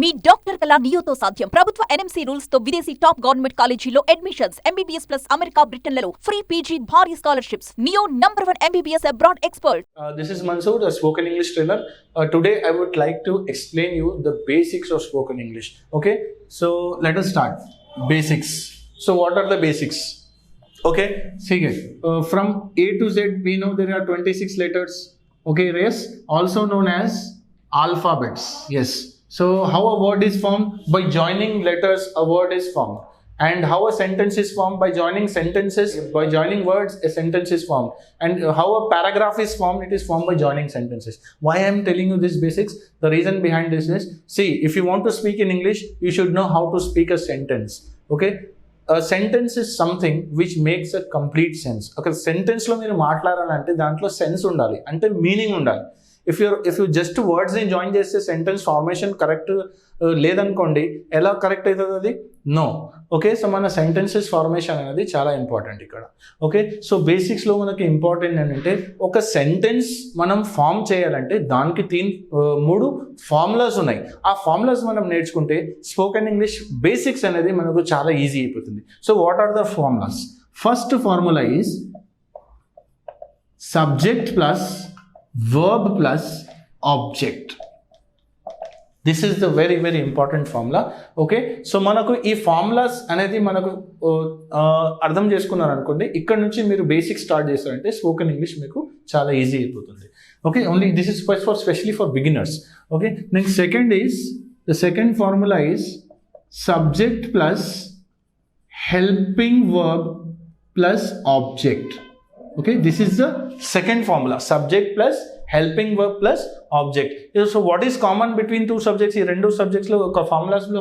మీ doctor కళ నియోతో సాధ్యం. ప్రభుత్వ ఎన్ఎంసీ రూల్స్ తో విదేశీ టాప్ గవర్నమెంట్ కాలేజీలో అడ్మిషన్స్, ఎంబీబీఎస్ ప్లస్ అమెరికా బ్రిటన్లలో ఫ్రీ పీజీ భారీ scholarships. Neo #1 MBBS abroad expert. This is Mansoor, a spoken English trainer. Today I would like to explain you the basics of spoken English. Okay, so let us start. Basics. So what are the basics? Okay, see here. From A to Z we know there are 26 letters. Okay, yes, also known as alphabets. Yes. So how a word is formed? By joining letters a word is formed. And how a sentence is formed? By joining sentences, by joining words a sentence is formed. And how a paragraph is formed? It is formed by joining sentences. Why I am telling you this basics? The reason behind this is, see, if you want to speak in English, you should know how to speak a sentence. Okay, a sentence is something which makes a complete sense. Okay, sentence lo మీరు మాట్లాడాలంటే దాంట్లో sense ఉండాలి, అంటే meaning ఉండాలి. If you just words ని join చేస్తే sentence formation correct లేదనుకోండి, ఎలా కరెక్ట్ అవుతుంది అది? నో. ఓకే, సో మన సెంటెన్సెస్ ఫార్మేషన్ అనేది చాలా ఇంపార్టెంట్ ఇక్కడ. ఓకే, సో బేసిక్స్లో మనకి ఇంపార్టెంట్ ఏంటంటే, ఒక సెంటెన్స్ మనం ఫామ్ చేయాలంటే దానికి 3 ఫార్ములాస్ ఉన్నాయి. ఆ ఫార్ములాస్ మనం నేర్చుకుంటే స్పోకెన్ ఇంగ్లీష్ బేసిక్స్ అనేది మనకు చాలా ఈజీ అయిపోతుంది. So what are the formulas? First formula is subject plus verb plus object. This is the very important formula. Okay, so మనకు ఈ ఫార్ములాస్ అనేది మనకు అర్థం చేసుకున్నారు అనుకోండి, ఇక్కడ నుంచి మీరు బేసిక్ స్టార్ట్ చేస్తారంటే స్పోకెన్ ఇంగ్లీష్ మీకు చాలా ఈజీ అయిపోతుంది. Okay, only this is for specially for beginners. Okay, next the second formula is subject plus helping verb plus object. Okay, this is the second formula, subject plus helping verb plus object. So what is common between two subjects? ఈ రెండు సబ్జెక్ట్స్లో ఒక ఫార్ములాస్లో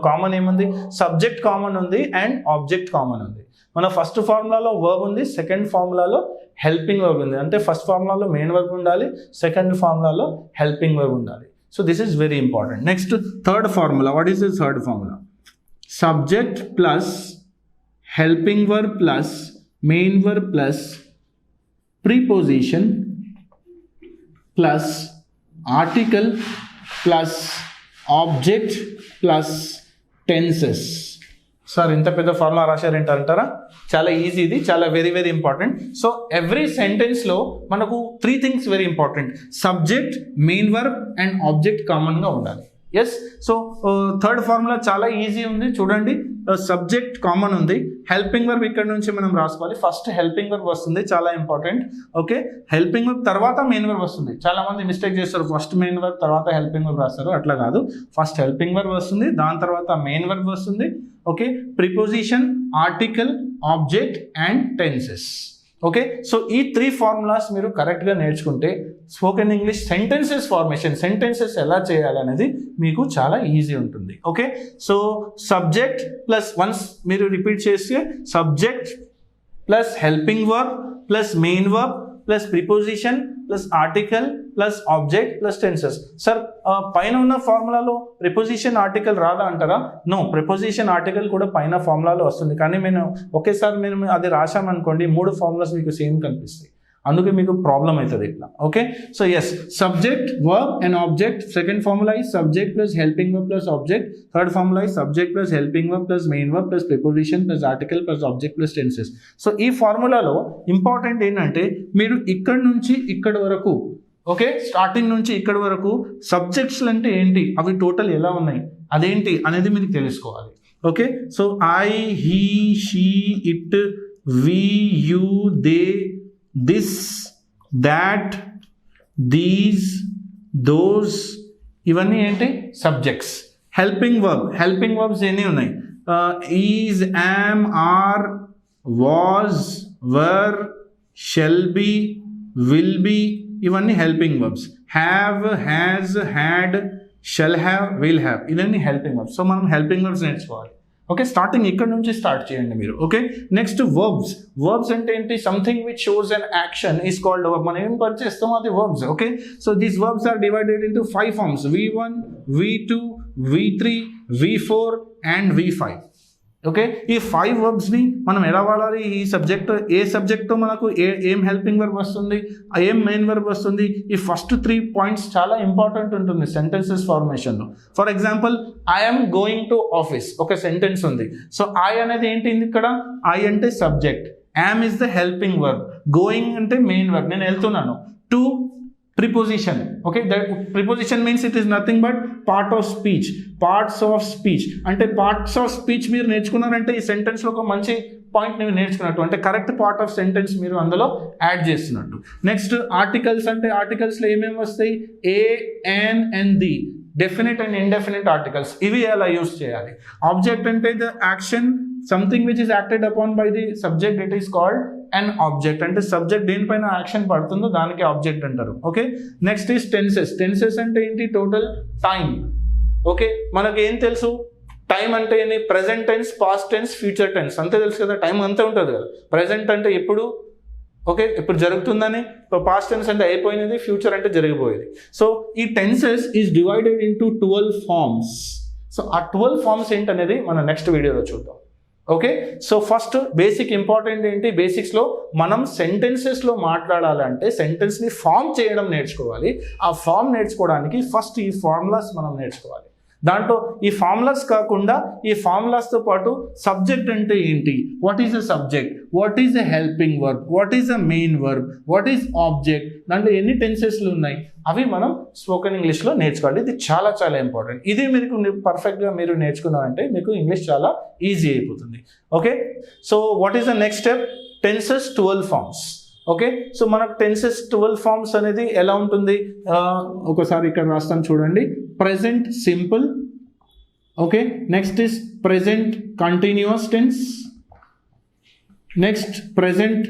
common ఏముంది? Subject common ఉంది and object common ఉంది. మన first ఫార్ములాలో verb ఉంది, second ఫార్ములాలో helping verb ఉంది. అంటే ఫస్ట్ ఫార్ములాలో మెయిన్ వర్బ్ ఉండాలి, సెకండ్ ఫార్ములాలో హెల్పింగ్ వర్బ్ ఉండాలి. So this is very important. Next third formula. What is this third formula? Subject plus helping verb plus main verb plus preposition plus article plus object plus tenses. Sir ఇంత పెద్ద formula రాశారు ఏంటంటారా? చాలా easy, ఇది చాలా very important. So every సెంటెన్స్లో మనకు 3 things very important. Subject, main verb and object కామన్గా ఉండాలి. Yes, so third formula చాలా ఈజీ ఉంది చూడండి. సబ్జెక్ట్ కామన్ ఉంది, హెల్పింగ్ వర్బ్ ఇక్కడ నుంచి మనం రాసుకోవాలి. ఫస్ట్ హెల్పింగ్ వర్బ్ వస్తుంది, చాలా ఇంపార్టెంట్. ఓకే, హెల్పింగ్ వర్బ్ తర్వాత మెయిన్ వర్బ్ వస్తుంది. చాలా మంది మిస్టేక్ చేస్తారు, ఫస్ట్ మెయిన్ వర్బ్ తర్వాత హెల్పింగ్ వర్బ్ రాస్తారు. అట్లా కాదు, ఫస్ట్ హెల్పింగ్ వర్బ్ వస్తుంది, దాని తర్వాత మెయిన్ వర్బ్ వస్తుంది. Okay, preposition, article, object and tenses. Okay, so ఈ 3 ఫార్ములాస్ మీరు కరెక్ట్గా నేర్చుకుంటే spoken English sentences formation, sentences ఎలా చేయాలనేది మీకు చాలా ఈజీ ఉంటుంది. Okay, so subject plus once మీరు రిపీట్ చేస్తే subject plus helping verb plus main verb plus preposition plus article plus object plus tenses. Sir పైన ఉన్న ఫార్ములాలో ప్రిపోజిషన్ ఆర్టికల్ రాదా అంటారా? నో, ప్రిపోజిషన్ ఆర్టికల్ కూడా పైన ఫార్ములాలో వస్తుంది, కానీ ఒకేసారి మేము అది రాశామనుకోండి 3 ఫార్ములాస్ మీకు సేమ్ కనిపిస్తాయి, అందుకే మీకు ప్రాబ్లం అవుతుంది ఇట్లా. Okay, so yes, subject, verb and object. Second formula is subject plus helping verb plus object. Third formula is subject plus helping verb plus main verb plus preposition plus article plus object plus tenses. So ఈ ఫార్ములాలో important ఏంటంటే, మీరు ఇక్కడ నుంచి ఇక్కడ వరకు, okay, starting నుంచి ఇక్కడ వరకు సబ్జెక్ట్స్ అంటే ఏంటి, అవి టోటల్ ఎలా ఉన్నాయి, అదేంటి అనేది మీరు తెలుసుకోవాలి. Okay, so I, he, she, it, we, you, they, this, that, these, those, ఇవన్నీ ఏంటి? సబ్జెక్ట్స్. హెల్పింగ్ వర్బ్స్ ఎన్ని ఉన్నాయి? Is, am, are, was, were, shall be, will be, ఇవన్నీ helping verbs. Have, has, had, shall have, will have, ఇవన్నీ helping verbs. So మనం helping verbs నేర్చుకోవాలి. Okay, starting ఇక్కడ నుంచి స్టార్ట్ చేయండి మీరు. ఓకే, నెక్స్ట్ వర్బ్స్ అంటే ఏంటి? Something which shows an action is called verb. మనం ఏం పని చేస్తాం అది verbs. Okay, so these verbs are divided into 5 forms: V1, V2, V3, V4 and V5. Okay, ఈ 5 వర్బ్స్ని మనం ఎలా వాడాలి? ఈ సబ్జెక్ట్ ఏ సబ్జెక్ట్తో మనకు ఏం హెల్పింగ్ వర్బ్ వస్తుంది, ఏం మెయిన్ వర్బ్ వస్తుంది, ఈ ఫస్ట్ 3 పాయింట్స్ చాలా ఇంపార్టెంట్ ఉంటుంది సెంటెన్సెస్ ఫార్మేషన్లో. For example, I'm going to office ఒక సెంటెన్స్ ఉంది. సో ఐ అనేది ఏంటి ఇక్కడ? ఐ అంటే subject, am is the helping verb, going అంటే మెయిన్ వర్బ్, నేను వెళ్తున్నాను. To preposition, okay, that preposition means it is nothing but part of speech, parts of speech. అంటే parts of speech మీరు నేర్చుకున్నారంటే ఈ సెంటెన్స్లో ఒక మంచి పాయింట్ మీరు నేర్చుకున్నట్టు, అంటే కరెక్ట్ పార్ట్ ఆఫ్ సెంటెన్స్ మీరు అందులో యాడ్ చేస్తున్నట్టు. నెక్స్ట్ ఆర్టికల్స్, అంటే ఆర్టికల్స్లో ఏమేమి వస్తాయి? A, an and the, definite and indefinite articles, ఇవి ఎలా యూస్ చేయాలి. ఆబ్జెక్ట్ అంటే the action, something which is acted upon by the subject, it is called and object. అంటే సబ్జెక్ట్ దేనిపైన యాక్షన్ పడుతుందో దానికి ఆబ్జెక్ట్ అంటారు. Okay, next is tenses. Tenses అంటే ఏంటి? Total time. ఓకే, మనకి ఏం తెలుసు? టైం అంటే ఏంటి? Present tense, past tense, future tense, అంతే తెలుసు కదా. టైం అంతే ఉంటుంది కదా. ప్రెజెంట్ అంటే ఎప్పుడు, ఓకే, ఇప్పుడు జరుగుతుందని. పాస్ట్ టెన్స్ అంటే అయిపోయినది, ఫ్యూచర్ అంటే జరిగిపోయేది. సో ఈ tenses is divided into 12 forms. So ఆ 12 ఫార్మ్స్ ఏంటనేది మనం నెక్స్ట్ వీడియోలో చూద్దాం. Okay, so first basic important ఏంటి? బేసిక్స్లో మనం సెంటెన్సెస్లో మాట్లాడాలంటే సెంటెన్స్ని ఫామ్ చేయడం నేర్చుకోవాలి. ఆ ఫామ్ నేర్చుకోవడానికి ఫస్ట్ ఈ ఫార్ములాస్ మనం నేర్చుకోవాలి. దాంట్లో ఈ ఫార్ములాస్ కాకుండా ఈ ఫార్ములాస్తో పాటు సబ్జెక్ట్ అంటే ఏంటి, what is a subject, what is a helping verb, what is a main verb, what is object, దాంట్లో ఎన్ని టెన్సెస్లు ఉన్నాయి, అవి మనం స్పోకెన్ ఇంగ్లీష్లో నేర్చుకోవాలి. ఇది చాలా చాలా ఇంపార్టెంట్. ఇది మీకు పర్ఫెక్ట్గా మీరు నేర్చుకున్నారంటే మీకు ఇంగ్లీష్ చాలా ఈజీ అయిపోతుంది. Okay, so what is the next step? Tenses 12 forms. Okay, so మనకు టెన్సెస్ 12 ఫార్మ్స్ అనేది ఎలా ఉంటుంది? ఒకసారి ఇక్కడ రాస్తాను చూడండి. Present simple, okay, next is present continuous tense, next present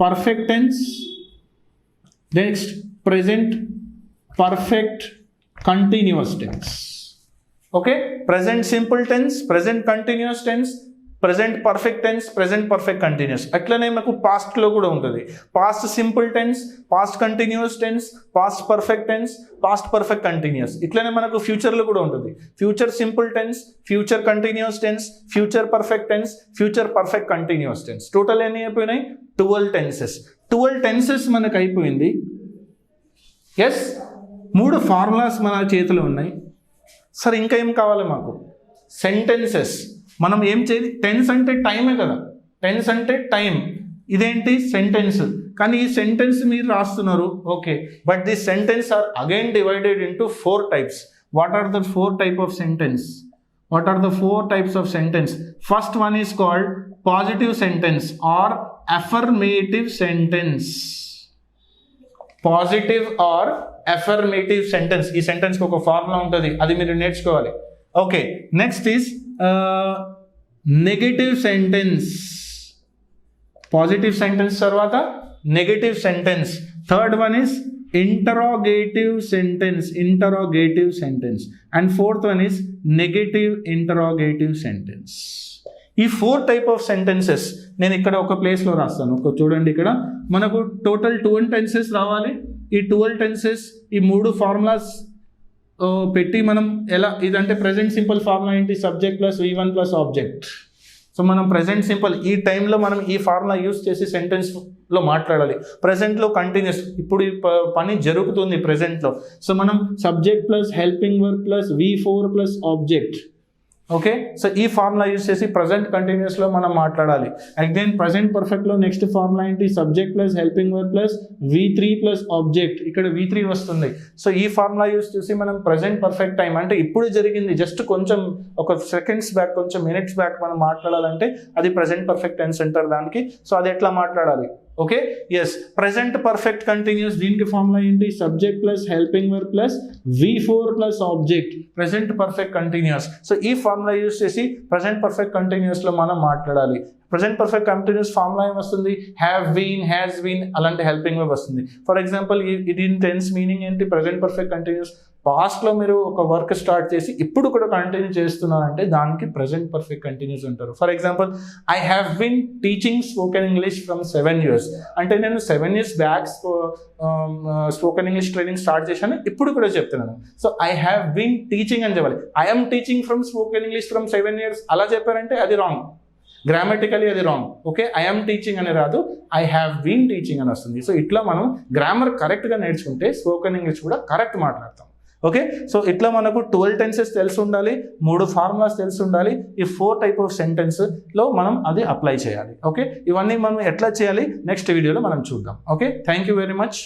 perfect tense, next present perfect continuous tense. Okay, present simple tense, present continuous tense, present perfect tense, present perfect continuous. అట్లనే మనకు పాస్ట్లో కూడా ఉంటుంది. Past simple tense, past continuous tense, past perfect tense, past perfect continuous. ఇట్లనే మనకు ఫ్యూచర్లో కూడా ఉంటుంది. Future simple tense, future continuous tense, future perfect tense, future perfect continuous tense. Total ఎన్ని అయిపోయినాయి? 12 టెన్సెస్. 12 టెన్సెస్ మనకు అయిపోయింది. ఎస్, 3 ఫార్ములాస్ మన చేతిలో ఉన్నాయి. సరే, ఇంకా ఏం కావాలి మాకు? సెంటెన్సెస్. మనం ఏం చేయాలి? టెన్స్ అంటే టైమే కదా, టెన్స్ అంటే టైం. ఇదేంటి? సెంటెన్స్. కానీ ఈ సెంటెన్స్ మీరు రాస్తున్నారు, okay, but this sentence are again divided into 4 types. What are the 4 type of sentence? What are the 4 types of sentence? First one is called positive sentence or affirmative sentence. Positive or affirmative sentence. ఈ సెంటెన్స్కి ఒక formula ఉంటుంది, అది మీరు నేర్చుకోవాలి. Okay, next is negative sentence. Positive sentence తర్వాత negative sentence. Third one is interrogative sentence, interrogative sentence, and fourth one is negative interrogative sentence. ఈ 4 type of sentences నేను ఇక్కడ ఒక ప్లేస్లో రాస్తాను. ఒక చూడండి, ఇక్కడ మనకు టోటల్ 12 టెన్సెస్ రావాలి. ఈ 12 టెన్సెస్ ఈ 3 ఫార్ములాస్ పెట్టి మనం ఎలా, ఇదంటే ప్రెజెంట్ సింపుల్ ఫార్ములా ఏంటి? Subject plus V1 plus object. So మనం ప్రెజెంట్ సింపుల్ ఈ టైంలో మనం ఈ ఫార్ములా యూస్ చేసి సెంటెన్స్లో మాట్లాడాలి. ప్రెజెంట్లో కంటిన్యూస్, ఇప్పుడు ఈ పని జరుగుతుంది ప్రెజెంట్లో. సో మనం subject plus helping verb plus V4 plus object. Okay, so ఈ ఫార్ములా యూస్ చేసి ప్రజెంట్ కంటిన్యూస్లో మనం మాట్లాడాలి. అగైన్ ప్రజెంట్ పర్ఫెక్ట్లో నెక్స్ట్ ఫార్ములా ఏంటి? Subject plus helping verb plus V3 plus object. ఇక్కడ V3 వస్తుంది. సో ఈ ఫార్ములా యూస్ చేసి మనం ప్రజెంట్ పర్ఫెక్ట్ టైం, అంటే ఇప్పుడు జరిగింది, జస్ట్ కొంచెం ఒక సెకండ్స్ బ్యాక్, కొంచెం మినిట్స్ బ్యాక్ మనం మాట్లాడాలంటే అది ప్రజెంట్ పర్ఫెక్ట్ టెన్స్ అంటారు దానికి. సో అది ఎట్లా మాట్లాడాలి? Okay, yes, present perfect continuous, దీనికి ఫార్ములా ఏంటి? Subject plus helping verb plus V4 plus object, present perfect continuous. So ఈ ఫార్ములా యూస్ చేసి ప్రెజెంట్ పర్ఫెక్ట్ కంటిన్యూస్లో మనం మాట్లాడాలి. ప్రెజెంట్ పర్ఫెక్ట్ కంటిన్యూస్ ఫార్ములా ఏం వస్తుంది? హ్యావ్ బీన్, హ్యాస్ బీన్, అలాంటి హెల్పింగ్ వర్బ్ వస్తుంది. For example it in tense meaning ఏంటి? ప్రెజెంట్ పర్ఫెక్ట్ కంటిన్యూస్ పాస్ట్లో మీరు ఒక వర్క్ స్టార్ట్ చేసి ఇప్పుడు కూడా కంటిన్యూ చేస్తున్నారంటే దానికి ప్రెజెంట్ పర్ఫెక్ట్ కంటిన్యూస్ అంటారు. For example, I have been teaching spoken English from 7 years. అంటే నేను 7 years back spoken English training start చేశాను, ఇప్పుడు కూడా చెప్తున్నాను. So I have been teaching అని చెప్పాలి. I'm teaching from spoken English from 7 years అలా చెప్పారంటే అది రాంగ్, గ్రామటికలీ అది రాంగ్. ఓకే, ఐఎమ్ టీచింగ్ అని రాదు, ఐ హ్యావ్ బీన్ టీచింగ్ అని వస్తుంది. సో ఇట్లా మనం గ్రామర్ కరెక్ట్గా నేర్చుకుంటే స్పోకెన్ ఇంగ్లీష్ కూడా కరెక్ట్ మాట్లాడతాం. ఓకే, సో ఇట్లా మనకు 12 tenses తెలిసి ఉండాలి, 3 ఫార్ములాస్ తెలిసి ఉండాలి. ఈ 4 type of sentenceలో మనం అది అప్లై చేయాలి. ఓకే, ఇవన్నీ మనం ఎట్లా చేయాలి నెక్స్ట్ వీడియోలో మనం చూద్దాం. Okay, thank you very much.